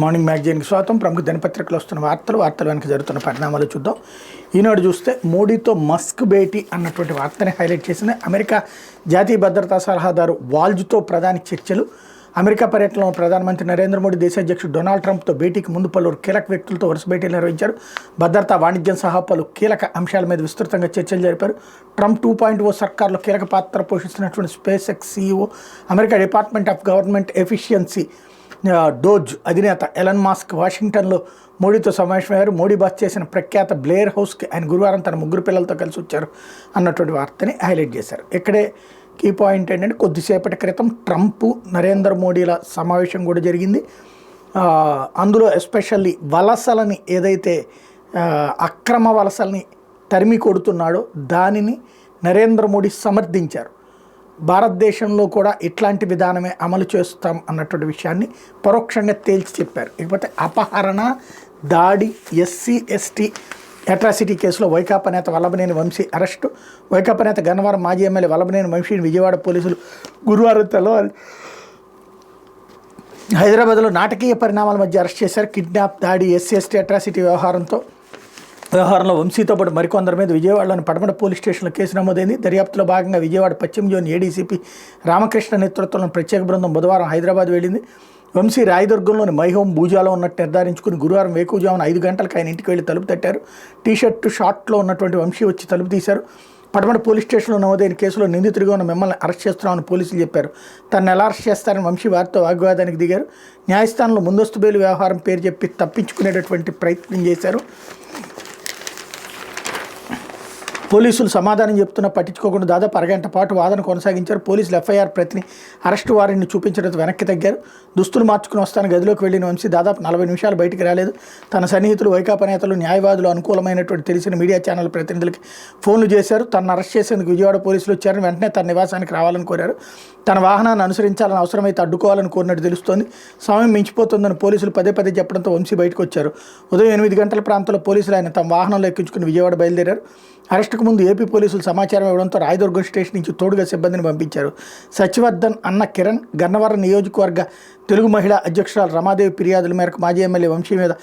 Morning మ్యాగజైన్కి స్వాగతం. ప్రముఖ దినపత్రికలు వస్తున్న వార్తలు వెనక జరుగుతున్న పరిణామాలు చూద్దాం. ఈనాడు చూస్తే మోడీతో మస్క్ భేటీ అన్నటువంటి వార్తని హైలైట్ చేసింది. అమెరికా జాతీయ భద్రతా సలహాదారు వాల్జ్తో ప్రధాని చర్చలు. అమెరికా పర్యటనలో ప్రధానమంత్రి నరేంద్ర మోడీ దేశాధ్యక్షుడు డొనాల్డ్ ట్రంప్తో భేటీకి ముందు పలువురు కీలక వ్యక్తులతో వరుస భేటీలు నిర్వహించారు. భద్రతా, వాణిజ్యం సహా పలు కీలక అంశాల మీద విస్తృతంగా చర్చలు జరిపారు. ట్రంప్ 2.0 సర్కార్లో కీలక పాత్ర పోషిస్తున్నటువంటి SpaceX CEO, America department of government efficiency DOGE అధినేత ఎలన్ మాస్క్ వాషింగ్టన్లో మోడీతో సమావేశమయ్యారు. మోడీ బస్ చేసిన ప్రఖ్యాత బ్లేర్ హౌస్కి ఆయన గురువారం తన 3 పిల్లలతో కలిసి వచ్చారు అన్నటువంటి వార్తని హైలైట్ చేశారు. ఇక్కడే కీ పాయింట్ ఏంటంటే కొద్దిసేపటి క్రితం ట్రంప్ నరేంద్ర మోడీల సమావేశం కూడా జరిగింది. అందులో ఎస్పెషల్లీ వలసలని ఏదైతే అక్రమ వలసల్ని తరిమి కొడుతున్నాడో దానిని నరేంద్ర మోడీ సమర్థించారు. భారతదేశంలో కూడా ఇట్లాంటి విధానమే అమలు చేస్తాం అన్నటువంటి విషయాన్ని పరోక్షంగా తేల్చి చెప్పారు. ఇకపోతే అపహరణ, దాడి, SC/ST అట్రాసిటీ కేసులో వైకాపా నేత వల్లభనేని వంశీ అరెస్టు. వైకాపా నేత గన్నవరం మాజీ ఎమ్మెల్యే వల్లభనేని వంశీని విజయవాడ పోలీసులు గురువారం తెల్లవారు హైదరాబాద్లో నాటకీయ పరిణామాల మధ్య అరెస్ట్ చేశారు. కిడ్నాప్, దాడి, SC/ST అట్రాసిటీ వ్యవహారంలో వంశీతో పాటు మరికొందరి మీద విజయవాడలోని పడమట పోలీస్ స్టేషన్లో కేసు నమోదైంది. దర్యాప్తులో భాగంగా విజయవాడ పశ్చిమ జోన్ ADCP రామకృష్ణ నేతృత్వంలోని ప్రత్యేక బృందం బుధవారం హైదరాబాద్ వెళ్ళింది. వంశీ రాయదుర్గంలోని మైహోం భూజాలో ఉన్నట్టు నిర్ధారించుకుని గురువారం వేకువజామున 5 గంటలకు ఆయన ఇంటికి వెళ్ళి తలుపు తట్టారు. టీషర్టు, షార్ట్లో ఉన్నటువంటి వంశీ వచ్చి తలుపు తీశారు. పడమట పోలీస్ స్టేషన్లో నమోదైన కేసులో నిందితుడిగా ఉన్న మిమ్మల్ని అరెస్ట్ చేస్తున్నామని పోలీసులు చెప్పారు. తనను ఎలా అరెస్ట్ చేస్తారని వంశీ వారితో వాగ్వాదానికి దిగారు. న్యాయస్థానంలో ముందస్తు బెయిల్ వ్యవహారం పేరు చెప్పి తప్పించుకునేటటువంటి ప్రయత్నం చేశారు. పోలీసులు సమాధానం చెప్తున్నా పట్టించుకోకుండా దాదాపు అరగంట పాటు వాదన కొనసాగించారు. పోలీసులు FIR ప్రతిని అరెస్టు వారెంట్ని చూపించడంతో వెనక్కి తగ్గారు. దుస్తులు మార్చుకుని వస్తాను గదిలోకి వెళ్ళిన వంశీ దాదాపు 40 నిమిషాలు బయటికి రాలేదు. తన సన్నిహితులు, వైకాపా నేతలు, న్యాయవాదులు అనుకూలమైనటువంటి తెలిసిన మీడియా ఛానల్ ప్రతినిధులకి ఫోన్లు చేశారు. తనను అరెస్ట్ చేసేందుకు విజయవాడ పోలీసులు వచ్చారని వెంటనే తన నివాసానికి రావాలని కోరారు. తన వాహనాన్ని అనుసరించాలని, అవసరమైతే అడ్డుకోవాలని కోరినట్టు తెలుస్తోంది. సమయం మించిపోతుందని పోలీసులు పదే చెప్పడంతో వంశీ బయటకు వచ్చారు. ఉదయం 8 గంటల ప్రాంతంలో పోలీసులు ఆయన తమ వాహనంలో ఎక్కించుకుని విజయవాడ బయలుదేరారు. అరెస్టుకు ముందు ఏపీ పోలీసులు సమాచారం ఇవ్వడంతో రాయదుర్గం స్టేషన్ నుంచి తోడుగా సిబ్బందిని పంపించారు. సచివర్ధన్ అన్న కిరణ్, గన్నవరం నియోజకవర్గ తెలుగు మహిళా అధ్యక్షురాలు రమాదేవి ఫిర్యాదుల మేరకు మాజీ ఎమ్మెల్యే వంశీ మీద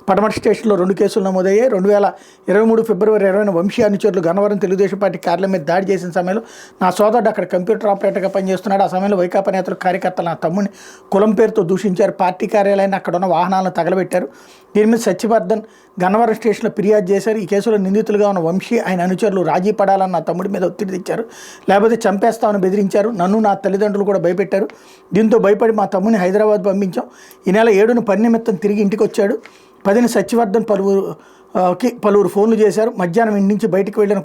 పడమట స్టేషన్లో 2 కేసులు నమోదయ్యాయి. 2023 ఫిబ్రవరి 20న వంశీ అనుచరులు గన్నవరం తెలుగుదేశం పార్టీ కార్యాలయం మీద దాడి చేసిన సమయంలో నా సోదరుడు అక్కడ కంప్యూటర్ ఆపరేటర్గా పనిచేస్తున్నాడు. ఆ సమయంలో వైకాపా నేతలు, కార్యకర్తలు నా తమ్ముడిని కులం పేరుతో దూషించారు. పార్టీ కార్యాలయాన్ని, అక్కడ ఉన్న వాహనాలను తగలబెట్టారు. దీని మీద సత్యవర్ధన్ గన్నవరం స్టేషన్లో ఫిర్యాదు చేశారు. ఈ కేసులో నిందితులుగా ఉన్న వంశీ, ఆయన అనుచరులు రాజీ పడాలని నా తమ్ముడి మీద ఒత్తిడి తెచ్చారు. లేకపోతే చంపేస్తామని బెదిరించారు. నన్ను, నా తల్లిదండ్రులు కూడా భయపెట్టారు. దీంతో భయపడి మా తమ్ముడిని హైదరాబాద్ పంపించాం. ఈ నెల 7న పని నిమిత్తం తిరిగి ఇంటికి వచ్చాడు. 10న సత్యవర్ధన్ పలువురు ఫోన్లు చేశారు. మధ్యాహ్నం ఇంటి నుంచి బయటకు వెళ్ళిన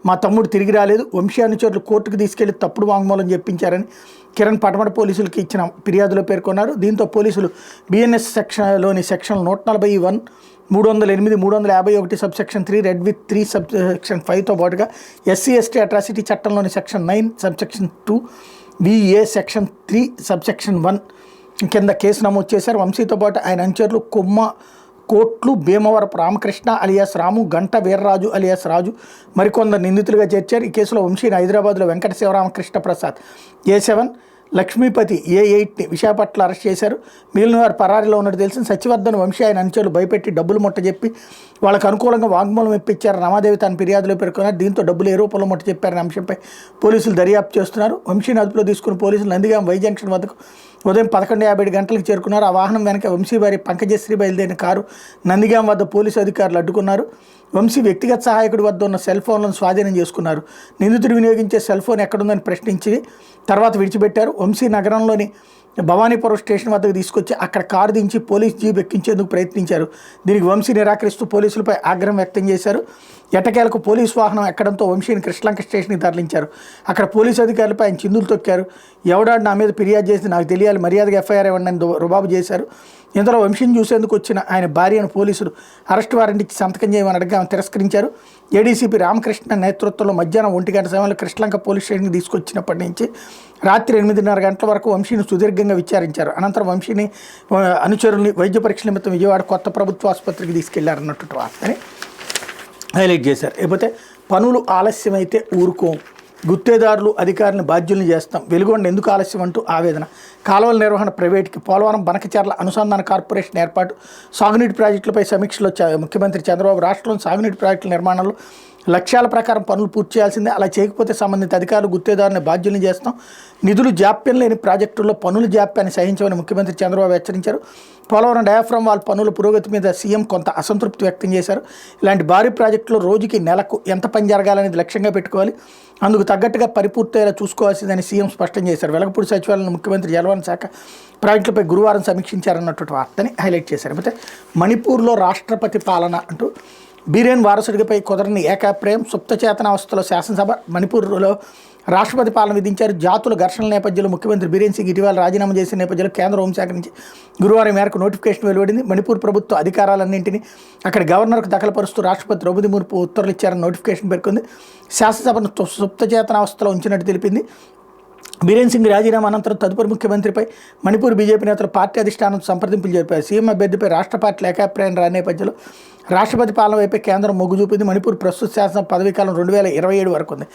మా తమ్ముడు తిరిగి రాలేదు. వంశీ అనుచరులు కోర్టుకు తీసుకెళ్లి తప్పుడు వాంగ్మూలం చెప్పించారని కిరణ్ పడమట పోలీసులకి ఇచ్చిన ఫిర్యాదులో పేర్కొన్నారు. దీంతో పోలీసులు BNS సెక్షన్లోని సెక్షన్లు 141, 308, 351 సబ్సెక్షన్ 3, రెడ్ విత్ 3 సబ్సెక్షన్ 5తో పాటుగా SC/ST అట్రాసిటీ చట్టంలోని section 9 subsection 2, VA section 3 subsection 1 కింద కేసు నమోదు చేశారు. వంశీతో పాటు ఆయన అనుచరులు కోట్లు, భీమవరపు రామకృష్ణ అలియాస్ రాము, గంట వీర్రాజు అలియాస్ రాజు మరికొందరు నిందితులుగా చేర్చారు. ఈ కేసులో వంశీని హైదరాబాద్లో వెంకట శివరామకృష్ణ ప్రసాద్ A7, లక్ష్మీపతి A8ని విశాఖపట్నంలో అరెస్ట్ చేశారు. మిగిలిన వారు పరారీలో ఉన్నట్టు తెలిసిన సత్యవర్ధన్, వంశీ ఆయన అనుచరులు భయపెట్టి డబ్బులు ముట్ట చెప్పి వాళ్ళకు అనుకూలంగా వాంగ్మూలం ఇప్పించారు. రమాదేవి తన ఫిర్యాదులో పేర్కొన్నారు. దీంతో డబ్బులు ఏ రూపంలో ముట్ట చెప్పారనే అంశంపై పోలీసులు దర్యాప్తు చేస్తున్నారు. వంశీని అదుపులో తీసుకుని పోలీసులు నందిగాం వై జంక్షన్ వద్దకు ఉదయం 11:57 గంటలకు చేరుకున్నారు. ఆ వాహనం వెనక వంశీ భార్య పంకజశ్రీ బయలుదేరిన కారు నందిగాం వద్ద పోలీసు అధికారులు అడ్డుకున్నారు. వంశీ వ్యక్తిగత సహాయకుడి వద్ద ఉన్న సెల్ ఫోన్లను స్వాధీనం చేసుకున్నారు. నిందితుడు వినియోగించే సెల్ ఫోన్ ఎక్కడుందని ప్రశ్నించి తర్వాత విడిచిపెట్టారు. వంశీ నగరంలోని భవానీపురం స్టేషన్ వద్దకు తీసుకొచ్చి అక్కడ కారు దించి పోలీస్ జీప్ ఎక్కించేందుకు ప్రయత్నించారు. దీనికి వంశీ నిరాకరిస్తూ పోలీసులపై ఆగ్రహం వ్యక్తం చేశారు. ఎట్టకేలకు పోలీసు వాహనం ఎక్కడంతో వంశీని కృష్ణలంక స్టేషన్కి తరలించారు. అక్కడ పోలీసు అధికారులపై ఆయన చిందులు తొక్కారు. ఎవడాడు నా మీద ఫిర్యాదు చేసి నాకు తెలియాలి, మర్యాదగా FIR ఇవ్వండి అని రుబాబు చేశారు. ఇంతలో వంశీని చూసేందుకు వచ్చిన ఆయన భార్యను పోలీసులు అరెస్ట్ వారెంట్ ఇచ్చి సంతకం చేయమని అడగగా తిరస్కరించారు. ADCP రామకృష్ణ నేతృత్వంలో మధ్యాహ్నం 1 గంట సమయంలో కృష్ణలంక పోలీస్ స్టేషన్కి తీసుకొచ్చినప్పటి నుంచి రాత్రి 8:30 గంటల వరకు వంశీని సుదీర్ఘంగా విచారించారు. అనంతరం వంశీని అనుచరుల్ని వైద్య పరీక్షల నిమిత్తం విజయవాడ కొత్త ప్రభుత్వ ఆసుపత్రికి తీసుకెళ్లారన్నట్టు వార్తని హైలైట్ చేశారు. లేకపోతే పనులు ఆలస్యమైతే ఊరుకోం, గుత్తేదారులు అధికారులను బాధ్యుల్ని చేస్తాం, వెలుగొండ ఎందుకు ఆలస్యం అంటూ ఆవేదన, కాలువల నిర్వహణ ప్రైవేట్కి, పోలవరం బనకచెర్ల అనుసంధాన కార్పొరేషన్ ఏర్పాటు, సాగునీటి ప్రాజెక్టులపై సమీక్షలో ముఖ్యమంత్రి చంద్రబాబు, రాష్ట్రంలో సాగునీటి ప్రాజెక్టుల నిర్మాణంలో లక్ష్యాల ప్రకారం పనులు పూర్తి చేయాల్సిందే, అలా చేయకపోతే సంబంధిత అధికారులు గుత్తేదారులను బాధ్యుల్ని చేస్తాం, నిధులు జాప్యం లేని ప్రాజెక్టుల్లో పనుల జాప్యాన్ని సహించమని ముఖ్యమంత్రి చంద్రబాబు హెచ్చరించారు. పోలవరం డయాఫ్రమ్ వాల్ పనుల పురోగతి మీద సీఎం కొంత అసంతృప్తి వ్యక్తం చేశారు. ఇలాంటి భారీ ప్రాజెక్టులో రోజుకి నెలకు ఎంత పని జరగాలనేది లక్ష్యంగా పెట్టుకోవాలి, అందుకు తగ్గట్టుగా పరిపూర్తయ్యేలా చూసుకోవాల్సిందని సీఎం స్పష్టం చేశారు. వెలగపూడి సచివాలయంలో ముఖ్యమంత్రి జలవనరుల శాఖ ప్రాజెక్టులపై గురువారం సమీక్షించారన్నటువంటి వార్తని హైలైట్ చేశారు. అయితే మణిపూర్లో రాష్ట్రపతి పాలన అంటూ బీరేన్ వారసుడిపై కుదరని ఏకాభిప్రాయం, సుప్తచేతనావస్థలో శాసనసభ, మణిపూర్లో రాష్ట్రపతి పాలన విధించారు. జాతుల ఘర్షణల నేపథ్యంలో ముఖ్యమంత్రి బీరేన్ సింగ్ ఇటీవల రాజీనామా చేసిన నేపథ్యంలో కేంద్ర హోంశాఖ నుంచి గురువారం మేరకు నోటిఫికేషన్ వెలువడింది. మణిపూర్ ప్రభుత్వ అధికారాలన్నింటినీ అక్కడి గవర్నర్కు దఖలుపరుస్తూ రాష్ట్రపతి ద్రౌపది ముర్ము ఉత్తర్వులు ఇచ్చారని నోటిఫికేషన్ పేర్కొంది. శాసనసభను సుప్తచేతనావస్థలో ఉంచినట్టు తెలిపింది. బీరేన్ సింగ్ రాజీనామా అనంతరం తదుపరి ముఖ్యమంత్రిపై మణిపూర్ బీజేపీ నేతలు పార్టీ అధిష్టానం సంప్రదింపులు జరిపారు. సీఎం అభ్యర్థిపై రాష్ట్ర పార్టీల ఏకాభిప్రాయం రాని నేపథ్యంలో రాష్ట్రపతి పాలన వైపే కేంద్రం మొగ్గు చూపింది. మణిపూర్ ప్రస్తుత శాసన పదవీకాలం 2027 వరకు ఉంది.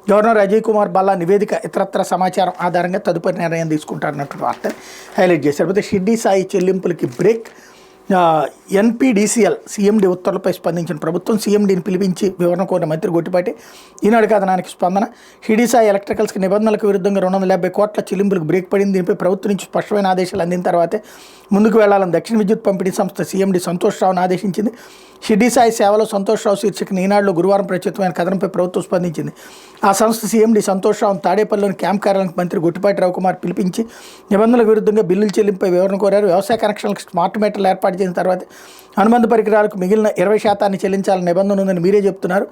గవర్నర్ అజయ్ కుమార్ బల్లా నివేదిక, ఇతరత్ర సమాచారం ఆధారంగా తదుపరి నిర్ణయం తీసుకుంటారన్నట్టు వార్త హైలైట్ చేశారు. అయితే షిర్డీ సాయి చెల్లింపులకి బ్రేక్, ఎన్పీడీసీఎల్ సీఎండీ ఉత్తర్వులపై స్పందించిన ప్రభుత్వం, సీఎండీని పిలిపించి వివరణ కోరిన మంత్రి గొట్టిపాటి. ఈనాడు కథనానికి స్పందన, షిర్డీ సాయి ఎలక్ట్రికల్స్కి నిబంధనలకు విరుద్ధంగా 250 కోట్ల చెల్లింపులకు బ్రేక్ పడింది. దీనిపై ప్రభుత్వం నుంచి స్పష్టమైన ఆదేశాలు అందిన తర్వాతే ముందుకు వెళ్లాలని దక్షిణ విద్యుత్ పంపిణీ సంస్థ సీఎండీ సంతోష్ రావును ఆదేశించింది. షిర్డీ సాయి సేవలో సంతోష్ రావు శీర్షికన ఈనాడులో గురువారం ప్రచురితమైన కథనంపై ప్రభుత్వం స్పందించింది. ఆ సంస్థ సీఎండీ సంతోష్ రావును తాడేపల్లిలోని క్యాంప్ కార్యాలయానికి మంత్రి గొట్టిపాటి రవికుమార్ పిలిపించి నిబంధనలకు విరుద్ధంగా బిల్లుల చెల్లింపుపై వివరణ కోరారు. వ్యవసాయ కనెక్షన్లకు స్మార్ట్ మీటర్లు ఏర్పాటు చేసిన తర్వాత అనుబంధ పరికరాలకు మిగిలిన 20% చెల్లించాలని నిబంధన ఉందని మీరే చెప్తున్నారు,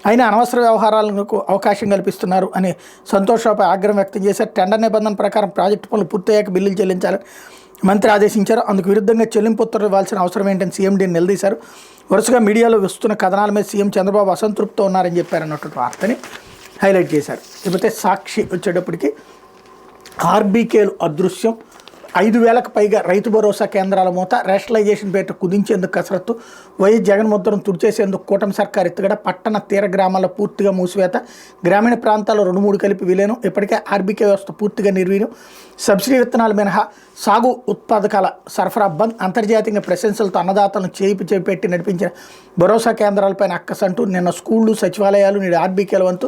అయినా అనవసర వ్యవహారాలకు అవకాశం కల్పిస్తున్నారు అని సంతోష్ రావుపై ఆగ్రహం వ్యక్తం చేశారు. టెండర్ నిబంధన ప్రకారం ప్రాజెక్టు పనులు పూర్తయ్యాక బిల్లులు చెల్లించాలని మంత్రి ఆదేశించారు. అందుకు విరుద్ధంగా చెల్లింపు ఉత్తర్వులు ఇవ్వాల్సిన అవసరం ఏంటని సీఎండీని నిలదీశారు. వరుసగా మీడియాలో వస్తున్న కథనాల మీద సీఎం చంద్రబాబు అసంతృప్తితో ఉన్నారని చెప్పారన్నటువంటి వార్తని హైలైట్ చేశారు. ఇకపోతే సాక్షి వచ్చేటప్పటికి ఆర్బీకేలు అదృశ్యం, 5,000కు పైగా రైతు భరోసా కేంద్రాల మూత, రేషనలైజేషన్ పేట కుదించేందుకు కసరత్తు, వైఎస్ జగన్ ముద్రను తుడిచేసేందుకు కూటమి సర్కార్ ఎత్తుగడ, పట్టణ తీర గ్రామాల్లో పూర్తిగా మూసివేత, గ్రామీణ ప్రాంతాల్లో 2-3 కలిపి విలీనం, ఇప్పటికే ఆర్బీకే వ్యవస్థ పూర్తిగా నిర్వీర్యం, సబ్సిడీ విత్తనాలు మినహా సాగు ఉత్పాదకాల సరఫరా బంద్, అంతర్జాతీయ ప్రశంసలతో అన్నదాతలను చేపెట్టి నడిపించిన భరోసా కేంద్రాలపైన అక్కసంటూ నిన్న స్కూళ్లు, సచివాలయాలు, నేడు ఆర్బీకేల వంతు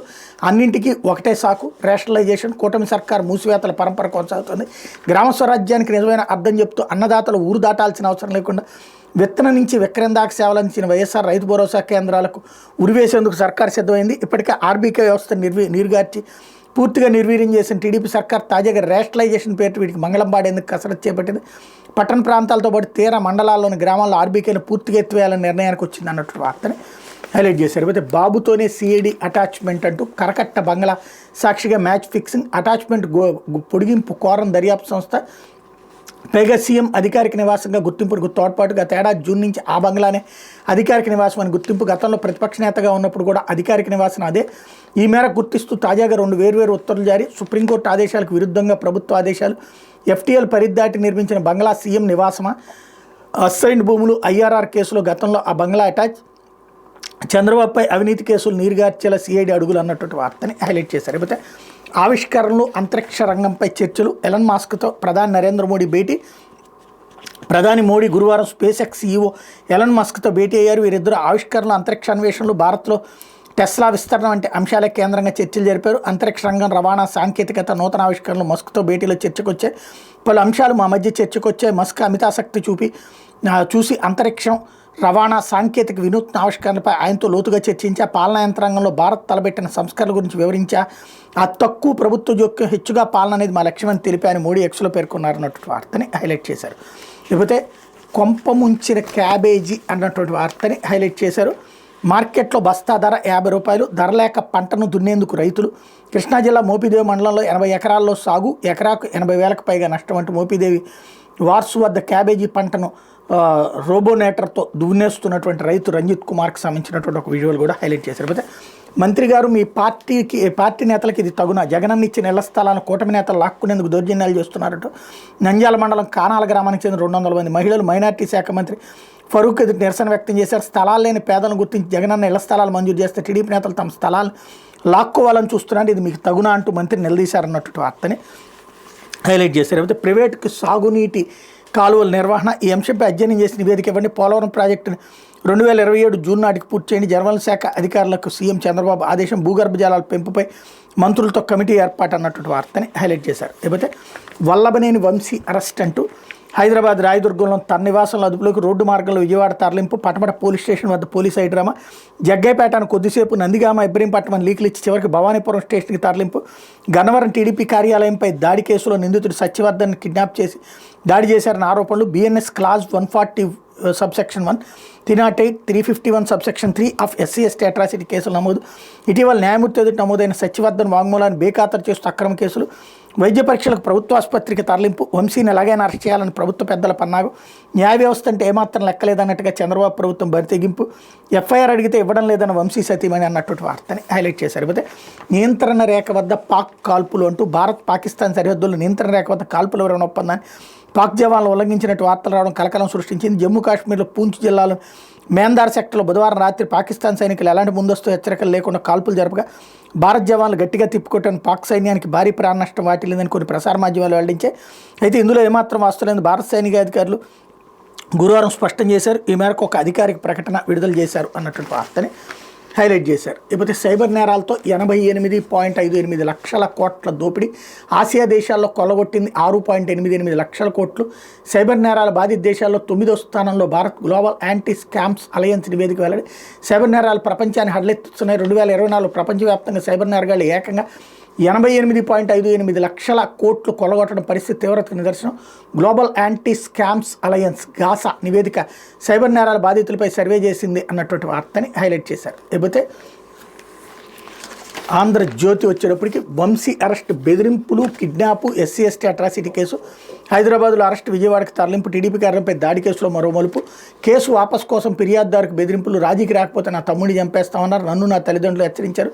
అన్నింటికీ ఒకటే సాకు, రేషనలైజేషన్, కూటమి సర్కార్ మూసివేతల పరంపర కొనసాగుతుంది. గ్రామ స్వరాజ్యానికి నిజమైన అర్థం చెప్తూ అన్నదాతలు ఊరు దాటాల్సిన అవసరం లేకుండా విత్తనం నుంచి విక్రయం దాకా సేవలందించిన వైఎస్ఆర్ రైతు భరోసా కేంద్రాలకు ఉరివేసేందుకు సర్కార్ సిద్ధమైంది. ఇప్పటికే ఆర్బీకే వ్యవస్థ నీరుగార్చి పూర్తిగా నిర్వీర్యం చేసిన టీడీపీ సర్కార్ తాజాగా రేషనలైజేషన్ పేరు వీటికి మంగళం పాడేందుకు కసరత్తు చేపట్టింది. పట్టణ ప్రాంతాలతో పాటు తీర మండలాల్లోని గ్రామాల్లో ఆర్బీకేను పూర్తిగా ఎత్తివేయాలని నిర్ణయానికి వచ్చింది అన్నట్టు వార్తని హైలైట్ చేశారు. అయితే బాబుతోనే సిఐడి అటాచ్మెంట్ అంటూ కరకట్ట బంగ్లా సాక్షిగా మ్యాచ్ ఫిక్సింగ్, అటాచ్మెంట్ పొడిగింపు కోరం దర్యాప్తు సంస్థ, పైగా సీఎం అధికారిక నివాసంగా గుర్తింపుకు తోడ్పాటు. గత ఏడాది జూన్ నుంచి ఆ బంగ్లానే అధికారిక నివాసం అని గుర్తింపు, గతంలో ప్రతిపక్ష నేతగా ఉన్నప్పుడు కూడా అధికారిక నివాసం అదే. ఈ మేరకు గుర్తిస్తూ తాజాగా 2 వేర్వేరు ఉత్తర్వులు జారీ, సుప్రీంకోర్టు ఆదేశాలకు విరుద్ధంగా ప్రభుత్వ ఆదేశాలు, ఎఫ్టీఎల్ పరిధిదాటి నిర్మించిన బంగ్లా సీఎం నివాసమా, అసైన్డ్ భూములు, ఐఆర్ఆర్ కేసులో గతంలో ఆ బంగ్లా అటాచ్, చంద్రబాబుపై అవినీతి కేసులు నీరుగార్చేలా సిఐడి అడుగులు అన్నటువంటి వార్తని హైలైట్ చేశారు. అయితే ఆవిష్కరణలు, అంతరిక్ష రంగంపై చర్చలు, ఎలన్ మాస్క్తో ప్రధాని నరేంద్ర మోడీ భేటీ, ప్రధాని మోడీ గురువారం స్పేస్ ఎక్స్ సీఈఓ ఎలన్ మస్క్తో భేటీ అయ్యారు. వీరిద్దరు ఆవిష్కరణలు, అంతరిక్ష అన్వేషణలు, భారత్లో టెస్లా విస్తరణ వంటి అంశాల కేంద్రంగా చర్చలు జరిపారు. అంతరిక్ష రంగం, రవాణా, సాంకేతికత, నూతన ఆవిష్కరణలు మస్క్తో భేటీలో చర్చకు వచ్చాయి. పలు అంశాలు మా మధ్య చర్చకు వచ్చాయి. మస్క్ అమితాసక్తి చూసి అంతరిక్షం, రవాణా, సాంకేతిక వినూత్న ఆవిష్కరణలపై ఆయనతో లోతుగా చర్చించా. పాలనా యంత్రాంగంలో భారత్ తలబెట్టిన సంస్కరణల గురించి వివరించా. ఆ తక్కువ ప్రభుత్వ జోక్యం, హెచ్చుగా పాలన అనేది మా లక్ష్యమని తెలిపాయని మోడీ ఎక్స్లో పేర్కొన్నారన్నటువంటి వార్తని హైలైట్ చేశారు. లేకపోతే కొంప ముంచిన క్యాబేజీ అన్నటువంటి వార్తని హైలైట్ చేశారు. మార్కెట్లో బస్తా ధర 50 రూపాయలు, ధర లేక పంటను దున్నేందుకు రైతులు. కృష్ణా జిల్లా మోపిదేవి మండలంలో 80 ఎకరాల్లో సాగు, ఎకరాకు 80,000కు పైగా నష్టం అంటూ మోపిదేవి వార్సు వద్ద క్యాబేజీ పంటను రోబోనేటర్తో దున్నేస్తున్నటువంటి రైతు రంజిత్ కుమార్కి సంబంధించినటువంటి ఒక విజువల్ కూడా హైలైట్ చేశారు. అయితే మంత్రి గారు, మీ పార్టీ నేతలకు ఇది తగున, జగనన్న ఇచ్చిన ఇళ్ల స్థలాలను కూటమి నేతలు లాక్కునేందుకు దౌర్జన్యాలు చేస్తున్నారంటూ నంద్యాల మండలం కానాల గ్రామానికి చెందిన 200 మంది మహిళలు మైనార్టీ శాఖ మంత్రి ఫరూక్ ఎదుటి నిరసన వ్యక్తం చేశారు. స్థలాలు లేని పేదలను గుర్తించి జగనన్న ఇళ్ల స్థలాలు మంజూరు చేస్తే టీడీపీ నేతలు తమ స్థలాలను లాక్కోవాలని చూస్తున్నాడు, ఇది మీకు తగునా అంటూ మంత్రి నిలదీశారన్నట్టు వార్తని హైలైట్ చేశారు. లేకపోతే ప్రైవేటుకి సాగునీటి కాలువల నిర్వహణ ఈ అంశంపై అధ్యయనం చేసి నివేదిక ఇవ్వండి. పోలవరం ప్రాజెక్టుని 2027 జూన్ నాటికి పూర్తి చేయండి. జలవనరుల శాఖ అధికారులకు సీఎం చంద్రబాబు ఆదేశం. భూగర్భ జలాల పెంపుపై మంత్రులతో కమిటీ ఏర్పాటు అన్నటువంటి వార్తని హైలైట్ చేశారు. లేకపోతే వల్లభనేని వంశీ అరెస్ట్ అంటూ హైదరాబాద్ రాయదుర్గంలో తన నివాసంలో అదుపులోకి, రోడ్డు మార్గంలో విజయవాడ తరలింపు, పటమట పోలీస్ స్టేషన్ వద్ద పోలీస్ హైడ్రామా, జగ్గైపేటను కొద్దిసేపు నందిగామ ఇబ్రహీంపట్నం లీకులు ఇచ్చి చివరికి భవానీపురం స్టేషన్కి తరలింపు, గన్నవరం టీడీపీ కార్యాలయంపై దాడి కేసులో నిందితుడు సత్యవర్ధన్ కిడ్నాప్ చేసి దాడి చేశారన్న ఆరోపణలు, BNS clause 140 subsection 1, 308, 351 subsection 3 of SC/ST atrocity కేసులు నమోదు. ఇటీవల న్యాయమూర్తి ఎదుట నమోదైన సత్యవర్ధన్ వాంగ్మూలాన్ని బేఖాతరు చేస్తూ అక్రమ కేసులు, వైద్య పరీక్షలకు ప్రభుత్వ ఆసుపత్రికి తరలింపు, వంశీని ఎలాగైనా అరెస్ట్ చేయాలని ప్రభుత్వ పెద్దల పన్నాగం, న్యాయ వ్యవస్థ అంటే ఏమాత్రం లెక్కలేదన్నట్టుగా చంద్రబాబు ప్రభుత్వం బరితెగింపు, FIR అడిగితే ఇవ్వడం లేదన్న వంశీ సతీమణి అన్నటువంటి వార్తని హైలైట్ చేశారు. అయితే నియంత్రణ రేఖ వద్ద పాక్ కాల్పులు అంటూ భారత్ పాకిస్తాన్ సరిహద్దుల్లో నియంత్రణ రేఖ వద్ద కాల్పులు వివరణ ఒప్పందాన్ని పాక్ జవాన్లు ఉల్లంఘించినట్టు వార్తలు రావడం కలకలం సృష్టించింది. జమ్మూ కాశ్మీర్లో పూంచ్ జిల్లాలో మేందార్ సెక్టర్లో బుధవారం రాత్రి పాకిస్తాన్ సైనికులు ఎలాంటి ముందస్తు హెచ్చరికలు లేకుండా కాల్పులు జరపగా భారత్ జవాన్లు గట్టిగా తిప్పుకొట్టిన పాక్ సైన్యానికి భారీ ప్రాణ నష్టం వాటిల్లిందని కొన్ని ప్రసార మాధ్యమాలు వెల్లడించాయి. అయితే ఇందులో ఏమాత్రం వాస్తవలేదు భారత సైనిక అధికారులు గురువారం స్పష్టం చేశారు. ఈ మేరకు ఒక అధికారిక ప్రకటన విడుదల చేశారు అన్నటువంటి వార్తని హైలైట్ చేశారు. ఇకపోతే సైబర్ నేరాలతో 88.58 లక్షల కోట్ల దోపిడీ, ఆసియా దేశాల్లో కొల్లగొట్టింది 6.88 లక్షల కోట్లు. సైబర్ నేరాల బాధిత దేశాల్లో 9వ స్థానంలో Bharat. Global anti scams alliance నివేదిక వెల్లడి. సైబర్ నేరాలు ప్రపంచాన్ని హడలెత్తుతున్నాయి. 2024 ప్రపంచవ్యాప్తంగా సైబర్ నేరగాళ్ళు ఏకంగా 88.58 లక్షల కోట్లు కొల్లగొట్టడం పరిస్థితి తీవ్రతకు నిదర్శనం. గ్లోబల్ యాంటీ స్కామ్స్ అలయన్స్ గాసా నివేదిక సైబర్ నేరాల బాధితులపై సర్వే చేసింది అన్నటువంటి వార్తని హైలైట్ చేశారు. లేకపోతే ఆంధ్రజ్యోతి వచ్చేటప్పటికి వంశీ అరెస్ట్, బెదిరింపులు, కిడ్నాప్, SC/ST అట్రాసిటీ కేసు, హైదరాబాద్లో అరెస్ట్, విజయవాడకు తరలింపు, టీడీపీ కార్యాలయంపై దాడి కేసులో మరో మలుపు, కేసు వాపసు కోసం ఫిర్యాదుదారుకు బెదిరింపులు, రాజీకి రాకపోతే నా తమ్ముడిని చంపేస్తామన్నారు, నన్ను నా తల్లిదండ్రులు హెచ్చరించారు,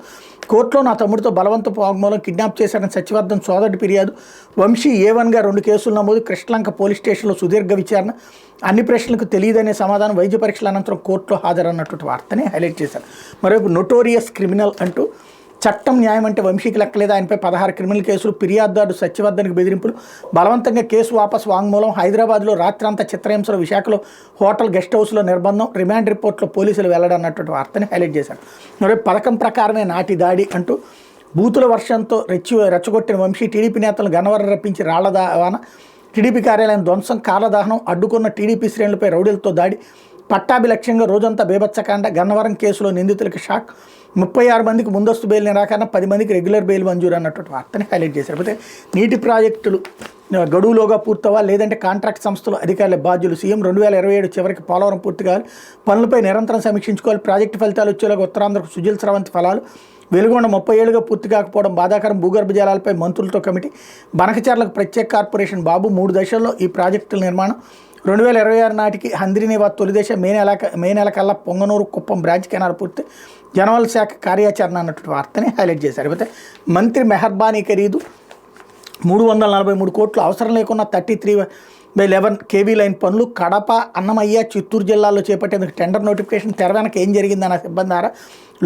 కోర్టులో నా తమ్ముడితో బలవంతపు వాంగ్మూలం, కిడ్నాప్ చేశారని సత్యవర్ధన్ సోదరుడి ఫిర్యాదు, వంశీ A1గా 2 కేసులు నమోదు, కృష్ణలంక పోలీస్ స్టేషన్లో సుదీర్ఘ విచారణ, అన్ని ప్రశ్నలకు తెలియదనే సమాధానం, వైద్య పరీక్షల అనంతరం కోర్టులో హాజరన్నటువంటి వార్తని హైలైట్ చేశారు. మరోవైపు నోటోరియస్ క్రిమినల్ అంటూ చట్టం న్యాయం అంటే వంశీకి లెక్కలేదు, ఆయనపై 16 క్రిమినల్ కేసులు, ఫిర్యాదుదారుడు సత్యవర్ధన్కి బెదిరింపులు, బలవంతంగా కేసు వాపసు వాంగ్మూలం, హైదరాబాద్లో రాత్రంతా చిత్రహింసలు, విశాఖలో హోటల్ గెస్ట్ హౌస్లో నిర్బంధం, రిమాండ్ రిపోర్ట్లో పోలీసులు వెల్లడన్నటువంటి వార్తని హైలైట్ చేశారు. మరి పథకం ప్రకారమే నాటి దాడి అంటూ బూతుల వర్షంతో రెచ్చగొట్టిన వంశీ, టీడీపీ నేతలను గన్నవరం రప్పించి రాళ్ల దావాన, టీడీపీ కార్యాలయం ధ్వంసం, కార్ల దహనం, అడ్డుకున్న టీడీపీ శ్రేణులపై రౌడీలతో దాడి, పట్టాభి లక్ష్యంగా రోజంతా బేభత్సకాండ, గన్నవరం కేసులో నిందితులకి షాక్, 36 మందికి ముందస్తు బెయిల్ నిరాకరణ, 10 మందికి రెగ్యులర్ బెయిల్ మంజూరు అన్నటువంటి వార్తని హైలైట్ చేశారు. అయితే నీటి ప్రాజెక్టులు గడువులోగా పూర్తవా లేదంటే కాంట్రాక్ట్ సంస్థలు అధికారుల బాధ్యులు, సీఎం 2027 చివరికి పోలవరం పూర్తి కావాలి, పనులపై నిరంతరం సమీక్షించుకోవాలి, ప్రాజెక్టు ఫలితాలు వచ్చేలాగా ఉత్తరాంధ్రకు సుజల స్రవంతి ఫలాలు, వెలుగొండ 30 ఏళ్లుగా పూర్తి కాకపోవడం బాధాకరం, భూగర్భ జలాలపై మంత్రులతో కమిటీ, బనకచర్లకు ప్రత్యేక కార్పొరేషన్ బాబు, 3 దశల్లో ఈ ప్రాజెక్టుల నిర్మాణం, 2026 నాటికి హంద్రీనేవా తొలి దశ, మే నెల కల్లా పొంగనూరు కుప్పం బ్రాంచ్ కెనాల్ పూర్తి, జనవల్ శాఖ కార్యాచరణ అన్నటువంటి వార్తని హైలైట్ చేశారు. అయితే మంత్రి మెహర్బానీ ఖరీదు 343 కోట్లు, అవసరం లేకున్నా 33/11 KV లైన్ పనులు, కడప, అన్నమయ్య, చిత్తూరు జిల్లాల్లో చేపట్టేందుకు టెండర్ నోటిఫికేషన్, తెర వెనక ఏం జరిగిందన్న సిబ్బంది ద్వారా,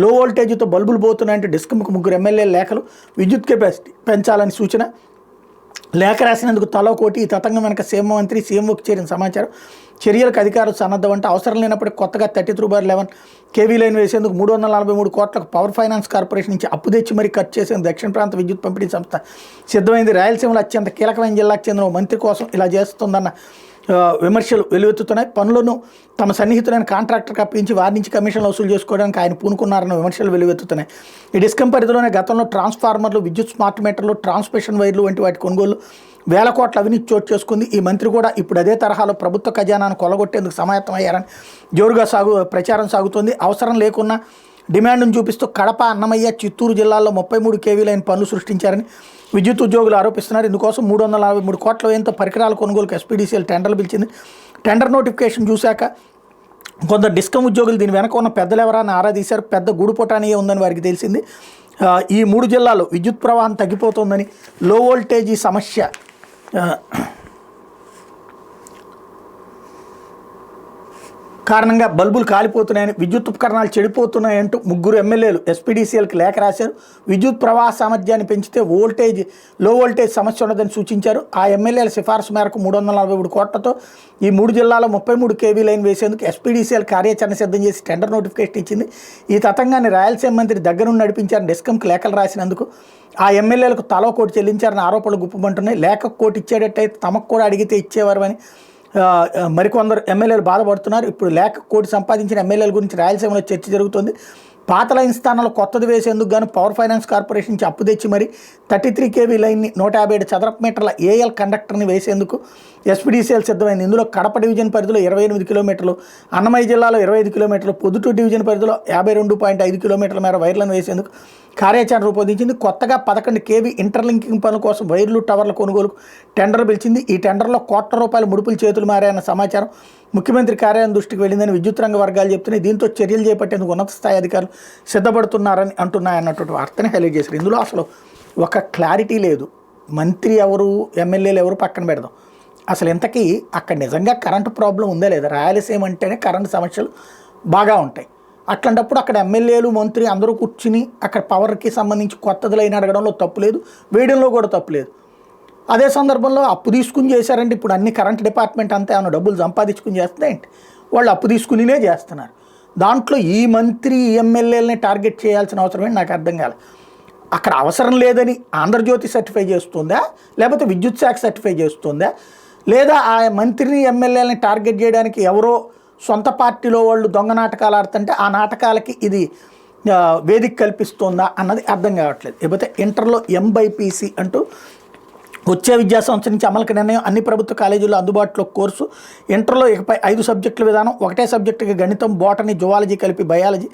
లో వోల్టేజ్తో బల్బులు పోతున్నాయంటే డిస్కంకు 3 ఎమ్మెల్యేల లేఖలు, విద్యుత్ కెపాసిటీ పెంచాలని సూచన, లేఖ రాసినందుకు తలో కోటి, ఈ తతంగం వెనక సీఎంఓకి చేరిన సమాచారం, చర్యలకు అధికారులు సన్నద్ధం అంటే అవసరం లేనప్పటికీ కొత్తగా 33/11 KV లైన్ వేసేందుకు 343 కోట్లకు పవర్ ఫైనాన్స్ కార్పొరేషన్ నుంచి అప్పు తెచ్చి మరీ ఖర్చు చేసేందుకు దక్షిణ ప్రాంత విద్యుత్ పంపిణీ సంస్థ సిద్ధమైంది. రాయలసీమలో అత్యంత కీలకమైన జిల్లాకు చెందిన మంత్రి కోసం ఇలా చేస్తుందన్న విమర్శలు వెలువెత్తుతున్నాయి. పనులను తమ సన్నిహితులైన కాంట్రాక్టర్కి అప్పించి వారి నుంచి కమిషన్లు వసూలు చేసుకోవడానికి ఆయన పూనుకున్నారన్న విమర్శలు వెలువెత్తుతున్నాయి. ఈ డిస్కం పరిధిలోనే గతంలో ట్రాన్స్ఫార్మర్లు, విద్యుత్ స్మార్ట్ మీటర్లు, ట్రాన్స్మిషన్ వైర్లు వంటి వాటి కొనుగోలు వేల కోట్ల అవినీతి చోటు చేసుకుంది. ఈ మంత్రి కూడా ఇప్పుడు అదే తరహాలో ప్రభుత్వ ఖజానాను కొలగొట్టేందుకు సమాయత్తమయ్యారని జోరుగా ప్రచారం సాగుతోంది. అవసరం లేకున్నా డిమాండ్ను చూపిస్తూ కడప, అన్నమయ్య, చిత్తూరు జిల్లాల్లో 33 KV లైన్ పనులు సృష్టించారని విద్యుత్ ఉద్యోగులు ఆరోపిస్తున్నారు. ఇందుకోసం 343 కోట్ల వ్యయంతో పరికరాల కొనుగోలుకు SPDCL టెండర్లు పిలిచింది. టెండర్ నోటిఫికేషన్ చూశాక కొందరు డిస్కం ఉద్యోగులు దీని వెనక ఉన్న పెద్దలు ఎవరైనా ఆరా తీశారు. పెద్ద గూడుపోటానియే ఉందని వారికి తెలిసింది. ఈ 3 జిల్లాల్లో విద్యుత్ ప్రవాహం తగ్గిపోతుందని, లో వోల్టేజీ సమస్య కారణంగా బల్బులు కాలిపోతున్నాయని, విద్యుత్ ఉపకరణాలు చెడిపోతున్నాయంటూ ముగ్గురు ఎమ్మెల్యేలు ఎస్పీడీసీఎల్కి లేఖ రాశారు. విద్యుత్ ప్రవాహ సామర్థ్యాన్ని పెంచితే లో వోల్టేజ్ సమస్య ఉండదని సూచించారు. ఆ ఎమ్మెల్యేల సిఫార్సు మేరకు 343 కోట్లతో ఈ 3 జిల్లాల్లో 33 kV లైన్ వేసేందుకు ఎస్పీడీసీఎల్ కార్యాచరణ సిద్ధం చేసి టెండర్ నోటిఫికేషన్ ఇచ్చింది. ఈ తతంగాన్ని రాయలసీమ మంత్రి దగ్గరుండి నడిపించారని డిస్కంకి లేఖలు రాసినందుకు ఆ ఎమ్మెల్యేలకు తలో కోటి చెల్లించారని ఆరోపణలు గుప్పమంటున్నాయి. లేఖకు కోటి ఇచ్చేటట్టయితే తమకు కూడా అడిగితే ఇచ్చేవారని మరికొందరు ఎమ్మెల్యేలు బాధపడుతున్నారు. ఇప్పుడు లేఖ కోటి సంపాదించిన ఎమ్మెల్యేల గురించి రాయలసీమలో చర్చ జరుగుతుంది. పాత లైన్ స్థానంలో కొత్తది వేసేందుకు గాను పవర్ ఫైనాన్స్ కార్పొరేషన్ నుంచి అప్పు తెచ్చి మరి 33 kV లైన్ని 157 చదరపు మీటర్ల ఏఎల్ కండక్టర్ని వేసేందుకు ఎస్పీడీసీఎల్ సిద్ధమైంది. ఇందులో కడప డివిజన్ పరిధిలో 28 కిలోమీటర్లు, అన్నమయ్య జిల్లాలో 25 కిలోమీటర్లు, పొద్దుటూరు డివిజన్ పరిధిలో 52.5 కిలోమీటర్ల మేర వైర్లను వేసేందుకు కార్యాచరణ రూపొందించింది. కొత్తగా 11 kV ఇంటర్లింకింగ్ పనుల కోసం వైర్లు, టవర్ల కొనుగోలుకు టెండర్ పిలిచింది. ఈ టెండర్లో కోట్ల రూపాయల ముడుపులు చేతులు మారాయన్న సమాచారం ముఖ్యమంత్రి కార్యాలయం దృష్టికి వెళ్ళిందని విద్యుత్ రంగ వర్గాలు చెప్తున్నాయి. దీంతో చర్యలు చేపట్టేందుకు ఉన్నత స్థాయి అధికారులు సిద్ధపడుతున్నారని అంటున్నాయన్నటువంటి వార్తని హైలైట్ చేశారు. ఇందులో అసలు ఒక క్లారిటీ లేదు. మంత్రి ఎవరు, ఎమ్మెల్యేలు ఎవరు పక్కన పెడదాం. అసలు ఇంతకీ అక్కడ నిజంగా కరెంటు ప్రాబ్లం ఉందా లేదా? రాయలసీమ అంటేనే కరెంటు సమస్యలు బాగా ఉంటాయి. అట్లాంటప్పుడు అక్కడ ఎమ్మెల్యేలు, మంత్రి అందరూ కూర్చుని అక్కడ పవర్కి సంబంధించి కొత్తది లైన్ అడగడంలో తప్పు లేదు, వేయడంలో కూడా తప్పు లేదు. అదే సందర్భంలో అప్పు తీసుకుని చేశారంటే ఇప్పుడు అన్ని కరెంట్ డిపార్ట్మెంట్ అంతా ఏమైనా డబ్బులు సంపాదించుకుని చేస్తే ఏంటి? వాళ్ళు అప్పు తీసుకునినే చేస్తున్నారు. దాంట్లో ఈ మంత్రి, ఈ ఎమ్మెల్యేలని టార్గెట్ చేయాల్సిన అవసరం ఏంటి నాకు అర్థం కాలేదు. అక్కడ అవసరం లేదని ఆంధ్రజ్యోతి సర్టిఫై చేస్తుందా, లేకపోతే విద్యుత్ శాఖ సర్టిఫై చేస్తుందా, లేదా ఆ మంత్రిని, ఎమ్మెల్యేలని టార్గెట్ చేయడానికి ఎవరో సొంత పార్టీలో వాళ్ళు దొంగ నాటకాలు ఆడుతుంటే ఆ నాటకాలకి ఇది వేదిక కల్పిస్తుందా అన్నది అర్థం కావట్లేదు. లేకపోతే ఇంటర్లో M/PC అంటూ వచ్చే విద్యా సంవత్సరం నుంచి అమలుకి నిర్ణయం. అన్ని ప్రభుత్వ కాలేజీల్లో అందుబాటులో కోర్సు. ఇంటర్లో ఇకపై 5 సబ్జెక్టుల విధానం. ఒకటే సబ్జెక్టుకి గణితం, బోటనీ, జువాలజీ కలిపి బయాలజీ.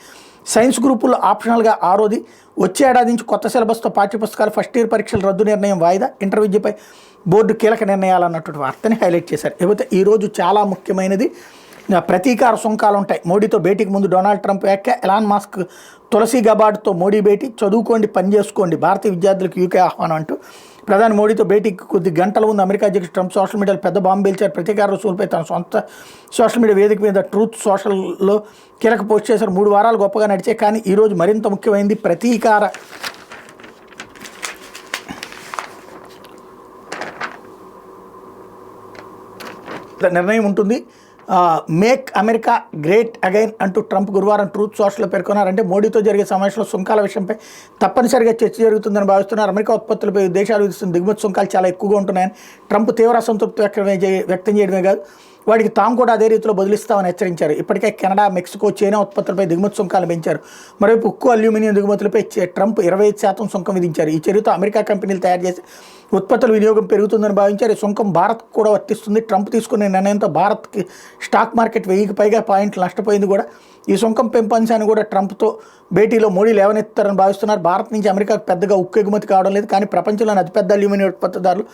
సైన్స్ గ్రూపుల్లో ఆప్షనల్గా 6ది. వచ్చే ఏడాది నుంచి కొత్త సిలబస్తో పాఠ్యపుస్తకాలు, ఫస్ట్ ఇయర్ పరీక్షలు రద్దు నిర్ణయం వాయిదా. ఇంటర్ విద్యపై బోర్డు కీలక నిర్ణయాలు అన్నటువంటి వార్తని హైలైట్ చేశారు. లేకపోతే ఈరోజు చాలా ముఖ్యమైనది ప్రతీకార సుంకాలు ఉంటాయి. మోడీతో భేటీకి ముందు డొనాల్డ్ ట్రంప్ వ్యాఖ్య. ఎలాన్ మస్క్ తులసి గబార్డ్తో మోడీ భేటీ. చదువుకోండి, పని చేసుకోండి, భారతీయ విద్యార్థులకు యూకే ఆహ్వానం అంటూ ప్రధాని మోడీతో భేటీకి కొద్ది గంటల ముందు అమెరికా అధ్యక్షుడు ట్రంప్ సోషల్ మీడియాలో పెద్ద బాంబు పేల్చారు. ప్రతీకార రుసుములపై తన సొంత సోషల్ మీడియా వేదిక మీద ట్రూత్ సోషల్లో కీలక పోస్ట్ చేశారు. 3 వారాలు గొప్పగా నడిచే, కానీ ఈరోజు మరింత ముఖ్యమైనది ప్రతీకార నిర్ణయం ఉంటుంది. మేక్ అమెరికా గ్రేట్ అగైన్ అంటూ ట్రంప్ గురువారం ట్రూత్ సోషల్లో పేర్కొన్నారంటే మోడీతో జరిగే సమావేశంలో సుంకాల విషయంపై తప్పనిసరిగా చర్చ జరుగుతుందని భావిస్తున్నారు. అమెరికా ఉత్పత్తులపై దేశాలు విధిస్తున్న దిగుమతి సుంకాలు చాలా ఎక్కువగా ఉంటున్నాయని ట్రంప్ తీవ్ర అసంతృప్తి వ్యక్తం చేయడమే కాదు, వాడికి తాము కూడా అదే రీతిలో బదిలిస్తామని హెచ్చరించారు. ఇప్పటికే కెనడా, మెక్సికో, చైనా ఉత్పత్తులపై దిగుమతి సుంకాలు పెంచారు. మరోవైపు ఉక్కు, అల్యూమినియం దిగుమతులపై ట్రంప్ 25% సుంకం విధించారు. ఈ చర్యతో అమెరికా కంపెనీలు తయారు చేసే ఉత్పత్తుల వినియోగం పెరుగుతుందని భావించారు. ఈ సుంకం భారత్కు కూడా వర్తిస్తుంది. ట్రంప్ తీసుకునే నిర్ణయంతో భారత్కి స్టాక్ మార్కెట్ 1000కి పైగా పాయింట్లు నష్టపోయింది కూడా. ఈ సుంకం పెంపు అంశాన్ని కూడా ట్రంప్తో భేటీలో మోడీ లేవనెత్తారని భావిస్తున్నారు. భారత్ నుంచి అమెరికాకు పెద్దగా ఉక్కు ఎగుమతి కావడం లేదు, కానీ ప్రపంచంలోని అతిపెద్ద అల్యూమినియం ఉత్పత్తిదారులు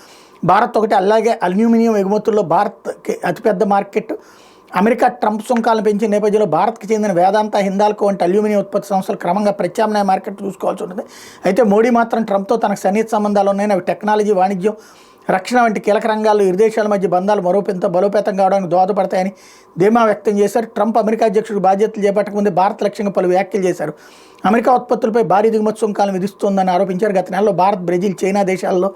భారత్ ఒకటి. అలాగే అల్యూమినియం ఎగుమతుల్లో భారత్కి అతిపెద్ద మార్కెట్ అమెరికా. ట్రంప్ సుంకాలను పెంచిన నేపథ్యంలో భారత్కి చెందిన వేదాంత, హిందాల్కో వంటి అల్యూమినియం ఉత్పత్తి సంస్థలు క్రమంగా ప్రత్యామ్నాయ మార్కెట్ చూసుకోవాల్సి ఉంటుంది. అయితే మోడీ మాత్రం ట్రంప్తో తనకు సన్నిహిత సంబంధాలు ఉన్నాయని, అవి టెక్నాలజీ, వాణిజ్యం, రక్షణ వంటి కీలక రంగాల్లో ఇరు దేశాల మధ్య బంధాలు బలోపేతం కావడానికి దోహదపడతాయని ధీమా వ్యక్తం చేశారు. ట్రంప్ అమెరికా అధ్యక్షుడు బాధ్యతలు చేపట్టకముందే భారత్ లక్ష్యంగా పలు వ్యాఖ్యలు చేశారు. అమెరికా ఉత్పత్తులపై భారీ దిగుమతి సుంకాలను విధిస్తోందని ఆరోపించారు. గత నెలలో భారత్, బ్రెజిల్, చైనా దేశాల్లో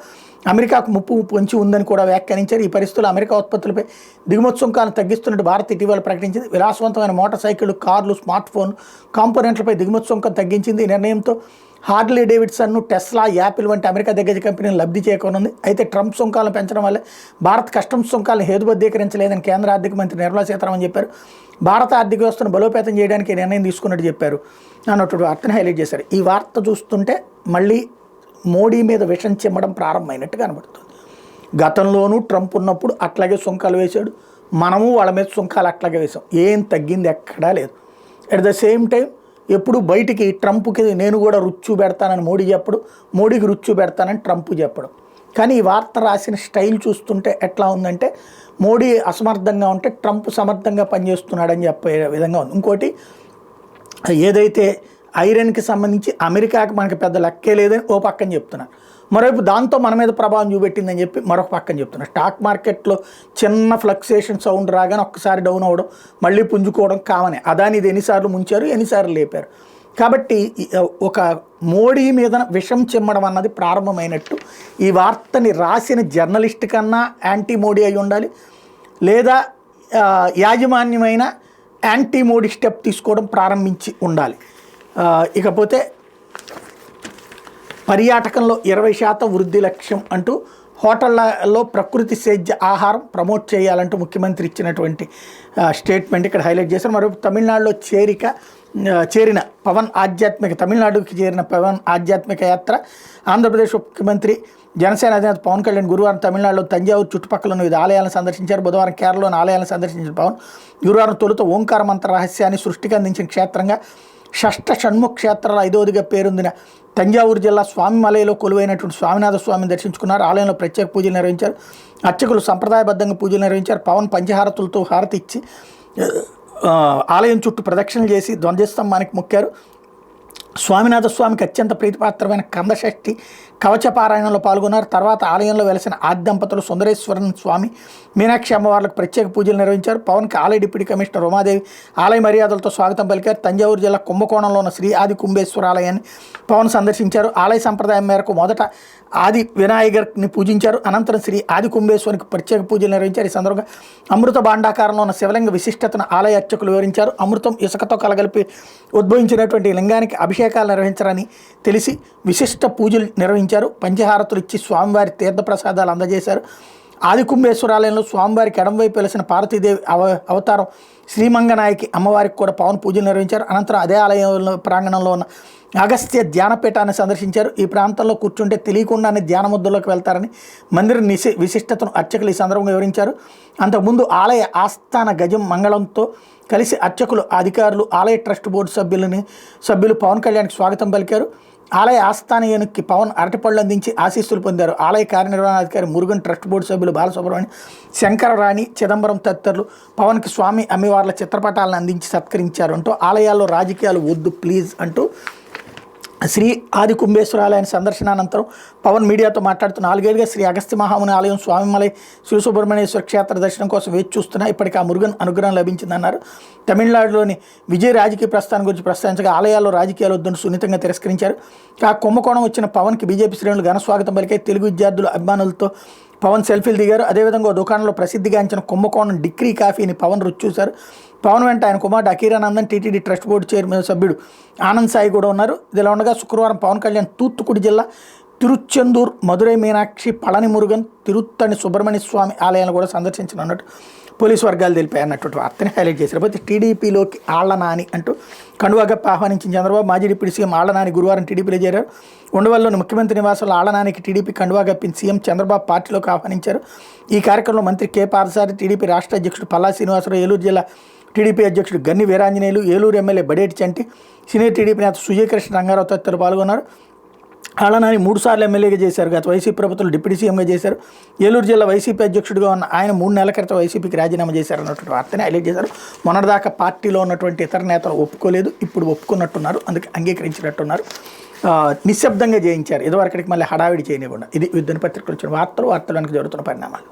అమెరికాకు ముప్పు పొంచి ఉందని కూడా వ్యాఖ్యానించారు. ఈ పరిస్థితుల్లో అమెరికా ఉత్పత్తులపై దిగుమతి సుంకాలను తగ్గిస్తున్నట్టు భారత్ ఇటీవల ప్రకటించింది. విలాసవంతమైన మోటార్ సైకిళ్లు, కార్లు, స్మార్ట్ ఫోన్ కాంపోనెంట్లపై దిగుమతి సుంకం తగ్గించింది. ఈ నిర్ణయంతో హార్లీ డేవిడ్సన్, టెస్లా, యాపిల్ వంటి అమెరికా దిగ్గజ కంపెనీలు లబ్ధి చేకూరనుంది. అయితే ట్రంప్ సుంకాలను పెంచడం వల్ల భారత్ కస్టమ్స్ సుంకాలను హేతుబద్ధీకరించలేదని కేంద్ర ఆర్థిక మంత్రి నిర్మలా సీతారామన్ చెప్పారు. భారత ఆర్థిక వ్యవస్థను బలోపేతం చేయడానికి నిర్ణయం తీసుకున్నట్టు చెప్పారు అన్నట్టు వార్తను హైలైట్ చేశారు. ఈ వార్త చూస్తుంటే మళ్ళీ మోడీ మీద విషం చిమ్మడం ప్రారంభమైనట్టు కనబడుతుంది. గతంలోనూ ట్రంప్ ఉన్నప్పుడు అట్లాగే సుంకాలు వేశాడు, మనము వాళ్ళ మీద సుంకాలు అట్లాగే వేసాం, ఏం తగ్గింది ఎక్కడా లేదు. అట్ ద సేమ్ టైం ఎప్పుడు బయటికి ట్రంప్కి నేను కూడా రుచి పెడతానని మోడీ చెప్పడు, మోడీకి రుచి పెడతానని ట్రంప్ చెప్పడం. కానీ ఈ వార్త రాసిన స్టైల్ చూస్తుంటే ఎట్లా ఉందంటే మోడీ అసమర్థంగా ఉంటే ట్రంప్ సమర్థంగా పనిచేస్తున్నాడని చెప్పే విధంగా ఉంది. ఇంకోటి, ఏదైతే ఐరన్కి సంబంధించి అమెరికాకి మనకి పెద్ద లెక్కే లేదని ఓ పక్కన చెప్తున్నారు. మరోవైపు దాంతో మన మీద ప్రభావం చూపెట్టిందని చెప్పి మరొక పక్కన చెప్తున్నారు. స్టాక్ మార్కెట్లో చిన్న ఫ్లక్సేషన్ సౌండ్ రాగానే ఒక్కసారి డౌన్ అవ్వడం, మళ్ళీ పుంజుకోవడం కామనే. అదాని ఇది ఎన్నిసార్లు ముంచారు, ఎన్నిసార్లు లేపారు. కాబట్టి ఒక మోడీ మీద విషం చిమ్మడం అన్నది ప్రారంభమైనట్టు. ఈ వార్తని రాసిన జర్నలిస్ట్ కన్నా యాంటీ మోడీ అయి ఉండాలి, లేదా యాజమాన్యమైన యాంటీ మోడీ స్టెప్ తీసుకోవడం ప్రారంభించి ఉండాలి. ఇకపోతే పర్యాటకంలో 20% వృద్ధి లక్ష్యం అంటూ హోటళ్లలో ప్రకృతి సేద్య ఆహారం ప్రమోట్ చేయాలంటూ ముఖ్యమంత్రి ఇచ్చినటువంటి స్టేట్మెంట్ ఇక్కడ హైలైట్ చేశారు. మరో తమిళనాడులో తమిళనాడుకి చేరిన పవన్ ఆధ్యాత్మిక యాత్ర. ఆంధ్రప్రదేశ్ ముఖ్యమంత్రి జనసేన అధినేత పవన్ కళ్యాణ్ గురువారం తమిళనాడులో తంజావూరు చుట్టుపక్కల ఉన్న వివిధ ఆలయాలను సందర్శించారు. బుధవారం కేరళలోని ఆలయాలను సందర్శించిన పవన్ గురువారం తొలుత ఓంకార మంత్ర రహస్యాన్ని సృష్టికి అందించిన క్షేత్రంగా షష్ఠ షణ్ముఖ క్షేత్రాల 5వదిగా పేరొందిన తంజావూరు జిల్లా స్వామిమలైలో కొలువైనటువంటి స్వామినాథ స్వామిని దర్శించుకున్నారు. ఆలయంలో ప్రత్యేక పూజలు నిర్వహించారు. అర్చకులు సంప్రదాయబద్ధంగా పూజలు నిర్వహించారు. పవన్ పంచహారతులతో హారతి ఇచ్చి ఆలయం చుట్టూ ప్రదక్షిణలు చేసి ధ్వజస్తంభానికి మొక్కారు. స్వామినాథ స్వామికి అత్యంత ప్రీతిపాత్రమైన కందషష్ఠి కవచ పారాయణంలో పాల్గొన్నారు. తర్వాత ఆలయంలో వెలసిన ఆది దంపతులు సుందరేశ్వరన్ స్వామి, మీనాక్షి అమ్మవార్లకు ప్రత్యేక పూజలు నిర్వహించారు. పవన్కి ఆలయ డిప్యూటీ కమిషనర్ ఉమాదేవి ఆలయ మర్యాదలతో స్వాగతం పలికారు. తంజావూరు జిల్లా కుంభకోణంలో ఉన్న శ్రీ ఆది కుంభేశ్వర ఆలయాన్ని పవన్ సందర్శించారు. ఆలయ సంప్రదాయం మేరకు మొదట ఆది వినాయగర్ని పూజించారు. అనంతరం శ్రీ ఆది కుంభేశ్వరికి ప్రత్యేక పూజలు నిర్వహించారు. ఈ సందర్భంగా అమృత భాండాకారంలో ఉన్న శివలింగ విశిష్టతను ఆలయ అర్చకులు వివరించారు. అమృతం ఇసుకతో కలగలిపి ఉద్భవించినటువంటి లింగానికి అభిషేకాలు నిర్వహించారని తెలిసి విశిష్ట పూజలు నిర్వహించారు. పంచహారతులు ఇచ్చి స్వామివారి తీర్థప్రసాదాలు అందజేశారు. ఆది కుంభేశ్వరాలయంలో స్వామివారికి ఎడంవైపు వెలసిన పార్వతీదేవి అవతారం శ్రీమంగనాయకి అమ్మవారికి కూడా పవన్ పూజలు నిర్వహించారు. అనంతరం అదే ఆలయంలో ప్రాంగణంలో ఉన్న అగస్త్య ధ్యానపీఠాన్ని సందర్శించారు. ఈ ప్రాంతంలో కూర్చుంటే తెలియకుండానే ధ్యాన ముద్రలోకి వెళ్తారని మందిర విశిష్టతను అర్చకులు ఈ సందర్భంగా వివరించారు. అంతకుముందు ఆలయ ఆస్థాన గజం మంగళంతో కలిసి అర్చకులు, అధికారులు, ఆలయ ట్రస్ట్ బోర్డు సభ్యులు పవన్ కళ్యాణ్కి స్వాగతం పలికారు. ఆలయ ఆస్థానీయునికి పవన్ అరటిపళ్ళు అందించి ఆశీస్సులు పొందారు. ఆలయ కార్యనిర్వహణాధికారి మురుగన్, ట్రస్ట్ బోర్డు సభ్యులు బాలసుబ్రహ్మణ్యం, శంకరరాణి, చిదంబరం తదితరులు పవన్కి స్వామి అమ్మవార్ల చిత్రపటాలను అందించి సత్కరించారు. అంటూ ఆలయాల్లో రాజకీయాలు వద్దు ప్లీజ్ అంటూ శ్రీ ఆది కుంభేశ్వరాలయాన్ని సందర్శనానంతరం పవన్ మీడియాతో మాట్లాడుతూ 4 ఏళ్లుగా శ్రీ అగస్త్య మహాముని ఆలయం, స్వామిమలై శ్రీ సుబ్రహ్మణ్యేశ్వర క్షేత్ర దర్శనం కోసం వేచి చూస్తున్నా ఇప్పటికీ ఆ మురుగన్ అనుగ్రహం లభించిందన్నారు. తమిళనాడులోని విజయ్ రాజకీయ ప్రస్థానం గురించి ప్రస్తావించగా ఆలయాల్లో రాజకీయాలు వద్దని సున్నితంగా తిరస్కరించారు. ఆ కుంభకోణం వచ్చిన పవన్కి బీజేపీ శ్రేణులు ఘన స్వాగతం పలికాయి. తెలుగు విద్యార్థులు అభిమానులతో పవన్ సెల్ఫీలు దిగారు. అదేవిధంగా ఓ దుకాణంలో ప్రసిద్ధిగాంచిన కుంభకోణం డిగ్రీ కాఫీని పవన్ రుచి చూశారు. పవన్ వెంట ఆయన కుమారుడు Akira Nandan, TTD trust board chairman సభ్యుడు ఆనంద్ సాయి కూడా ఉన్నారు. ఇదిలా ఉండగా శుక్రవారం పవన్ కళ్యాణ్ తూత్తుకుడి జిల్లా తిరుచెందూర్, మధురై మీనాక్షి, పళని మురుగన్, తిరుత్తణి సుబ్రహ్మణ్య స్వామి ఆలయాలను కూడా సందర్శించనున్నట్టు పోలీసు వర్గాలు తెలిపాయి అన్నటువంటి వార్తని హైలైట్ చేశారు. అయితే టీడీపీలోకి ఆళ్ల నాని అంటూ కండువాగప్ప ఆహ్వానించిన చంద్రబాబు మాజీ డిప్యూటీ సీఎం ఆళ్ల నాని గురువారం టీడీపీలో చేరారు. ఉండవల్లిలోని ముఖ్యమంత్రి నివాసంలో ఆళ్ల నానికి టీడీపీ కండువాగప్పిన సీఎం చంద్రబాబు పార్టీలోకి ఆహ్వానించారు. ఈ కార్యక్రమంలో మంత్రి కె పార్థసారథి, టీడీపీ రాష్ట్ర అధ్యక్షుడు పల్లా శ్రీనివాసరావు, ఏలూరు జిల్లా టీడీపీ అధ్యక్షుడు గన్ని వీరాంజనేయులు, ఏలూరు ఎమ్మెల్యే బడేటి చంటి, సీనియర్ టీడీపీ నేత సుజయకృష్ణ రంగారావు తదితరులు పాల్గొన్నారు. ఆళ్ల నాని 3 సార్లు ఎమ్మెల్యేగా చేశారు. గత వైసీపీ ప్రభుత్వంలో డిప్యూటీ సీఎంగా చేశారు. ఏలూరు జిల్లా వైసీపీ అధ్యక్షుడిగా ఉన్న ఆయన 3 నెలల క్రితం వైసీపీకి రాజీనామా చేశారన్నటువంటి వార్తని హైలైట్ చేశారు. మొన్నటిదాకా పార్టీలో ఉన్నటువంటి ఇతర నేతలు ఒప్పుకోలేదు, ఇప్పుడు ఒప్పుకున్నట్టున్నారు, అందుకే అంగీకరించినట్టున్నారు. నిశ్శబ్దంగా జయించారు, ఇదివరకటికి మళ్ళీ హడావిడి చేయనివ్వకుండా. ఇది దినపత్రికలు వచ్చిన వార్తలు వెనక జరుగుతున్న పరిణామాలు.